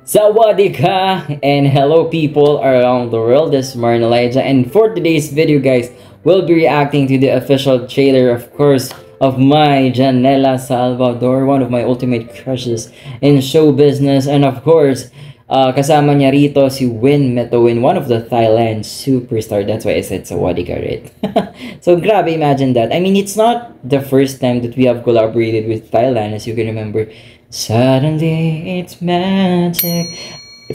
Sawadika and hello people around the world. This is Martin Elijah, and for today's video, guys, we'll be reacting to the official trailer, of course, of my Janela Salvador, one of my ultimate crushes in show business, and of course, kasama niya rito si Win Metowin, one of the Thailand superstar. That's why I said Sawadika, right? So grabe, imagine that. I mean, it's not the first time that we have collaborated with Thailand, as you can remember. Suddenly it's magic.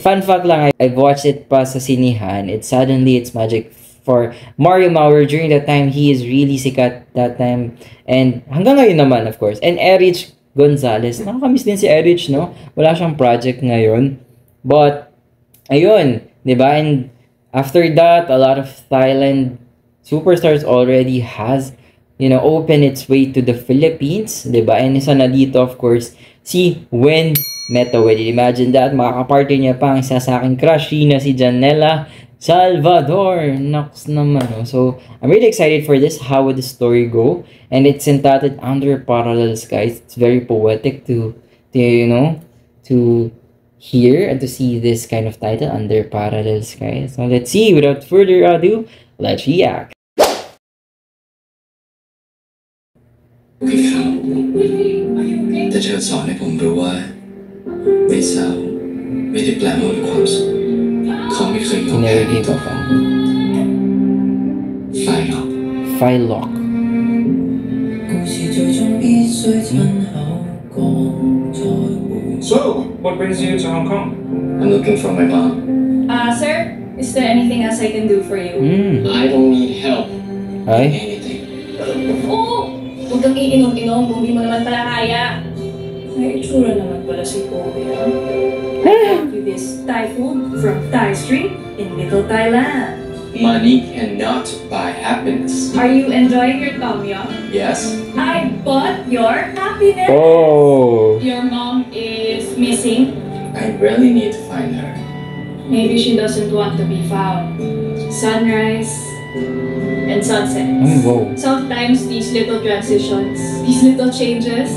Fun fact lang, I've watched it pa sa sinihan. Suddenly it's magic for Mario Maurer. During that time, he is really sikat that time. And hanggang ngayon naman, of course. And Erich Gonzalez. Nakakamiss din si Erich, no? Wala siyang project ngayon. But, ayun, diba? And after that, a lot of Thailand superstars already has, open its way to the Philippines, diba? And isa na dito, of course, si Win Metowin. Imagine that, makakaparty niya pa ang isa sa aking crush na si Janela Salvador. Nox naman. No? So, I'm really excited for this. How would the story go? And it's entitled Under Parallel Skies. It's very poetic to hear and to see this kind of title, Under Parallel Skies. So, let's see. Without further ado, let's react. แต่เธอสอนให้ผมรู้ว่าไม่เศร้าไม่ได้แปลว่าเป็นความสุขเขาไม่เคยยอมแพ้ในตัวผมไฟล็อก So, what brings you to Hong Kong? I'm looking for my mom. Sir, is there anything else I can do for you? I don't need help. Ay? Anything. Oh! Huwag kang iinom-inom kung di mo naman pala kaya. May itsura naman pala si Kobe, ha? With this Thai food from Thai Street in Little Thailand. Money cannot buy happiness. Are you enjoying your tom yum? Yes? I bought your happiness! Oh! Your mom is missing. I really need to find her. Maybe she doesn't want to be found. Sunrise and sunsets. Wow. Sometimes these little transitions, these little changes,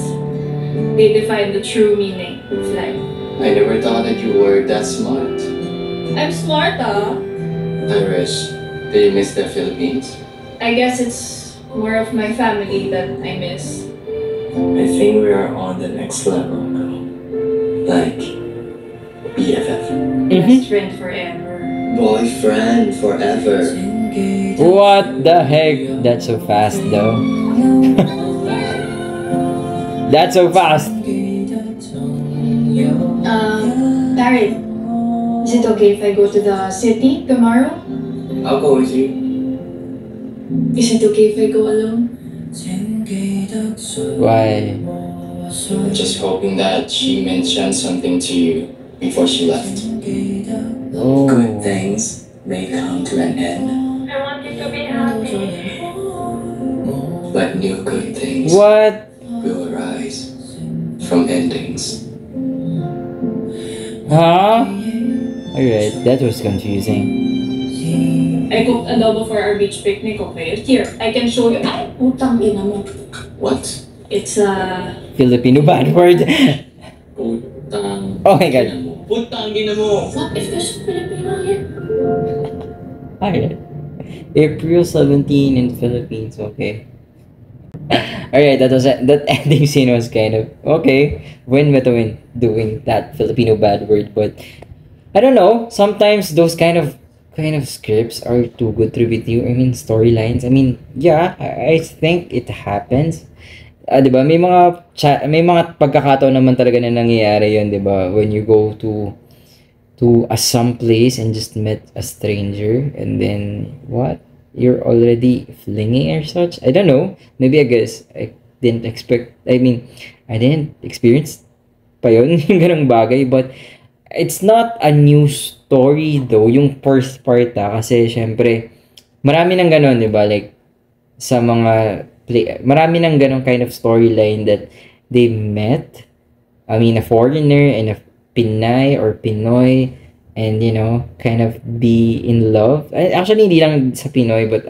they define the true meaning of life. I never thought that you were that smart. I'm smart, Irish, do you miss the Philippines? I guess it's more of my family that I miss. I think we are on the next level now. Like BFF. Best friend forever. Boyfriend forever. What the heck? That's so fast, though. That's so fast. Barry, is it okay if I go to the city tomorrow? I'll go with you. Is it okay if I go alone? Why? I'm just hoping that she mentioned something to you before she left. Oh. Good things may come to an end, I want you to be happy. but new good things What? will arise from endings. Huh? Alright, that was confusing. I cooked adobo for our beach picnic, okay? Here, I can show you. Ay, putang ina mo. What? It's Filipino bad word. Putang. Oh my god. Putang ina mo. What if there's Filipino here? Alright. April 17 in Philippines, okay. Alright, that ending scene was kind of okay. Win Metowin doing that Filipino bad word, but I don't know. Sometimes those kind of scripts are too good to be true. I mean, storylines. I mean, yeah, I think it happens. Diba? May mga pagkakataon naman talaga na nangyayari yun, diba? When you go to some place and just met a stranger and then what? You're already flinging or such? I don't know. Maybe I guess I didn't experience pa yun, yung ganang bagay, but it's not a new story though, yung first part kasi syempre, marami nang ganon, di ba? Like, sa mga marami nang ganon kind of storyline that they met, I mean, a foreigner and a Pinay or Pinoy, and kind of be in love. Actually, hindi lang sa Pinoy, but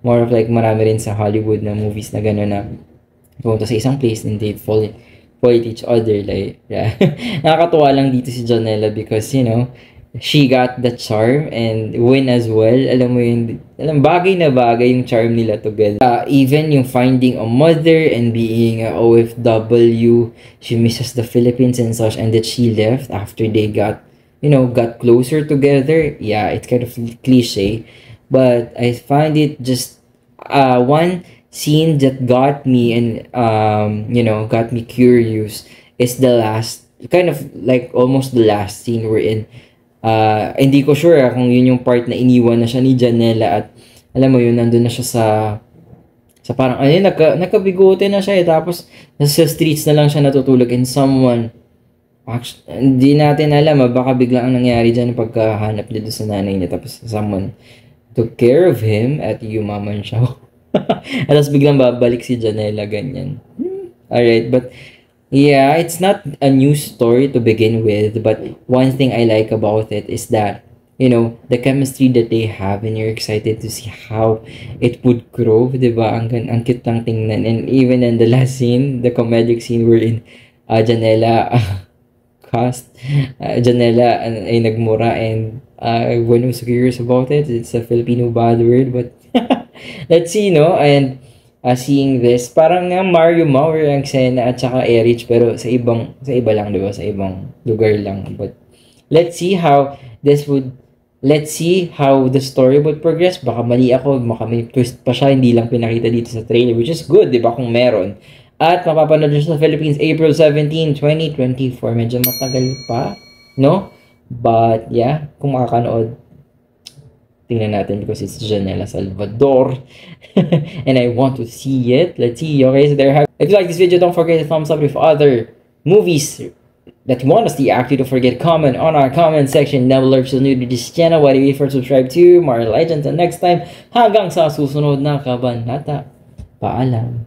more of like marami rin sa Hollywood na movies na ganon na pumunta sa isang place and they fall point each other. Like, yeah. Nakakatuwa lang dito si Janela because, you know, she got the charm and win as well. Alam mo yun, bagay na bagay yung charm nila together. Even yung finding a mother and being a OFW, she misses the Philippines and such, and that she left after they got, you know, got closer together. Yeah, it's kind of cliche, but I find it just one scene that got me and you know, got me curious is the last, kind of like almost the last scene we're in. Hindi ko sure kung yun yung part na iniwan na siya ni Janela at alam mo yun, nandun na siya sa parang nakabigote na siya tapos nasa streets na lang siya natutulog and someone, actually, hindi natin alam baka biglang ang nangyari dyan pagkahanap niya doon sa nanay niya tapos someone took care of him at yumaman siya. At tapos biglang babalik si Janela, ganyan. Alright, but yeah, it's not a new story to begin with, but one thing I like about it is that, you know, the chemistry that they have and you're excited to see how it would grow, diba? Ang cute lang tingnan. And even in the last scene, the comedic scene wherein Janela Janela ay nagmura and when I was curious about it, it's a Filipino bad word, but let's see, no? And seeing this, parang nga Mario Maurer ang Xena at saka Erich, pero sa iba lang, diba? Sa ibang lugar lang. But let's see how the story would progress. Baka mali ako, baka may twist pa siya, hindi lang pinakita dito sa trailer, which is good, diba? Kung meron. At mapapanood siya sa Philippines April 17, 2024. Medyo matagal pa, no? But yeah, kung makakanood, tingnan natin because it's Janela Salvador and I want to see it. Let's see. Okay, so there you have it. If you like this video, don't forget to thumbs up. If other movies that you want us to react to, don't forget to comment on our comment section down below. If you're new to this channel, why do you first subscribe to Marley Legends? And next time, hanggang sa susunod na kabanata. Paalam.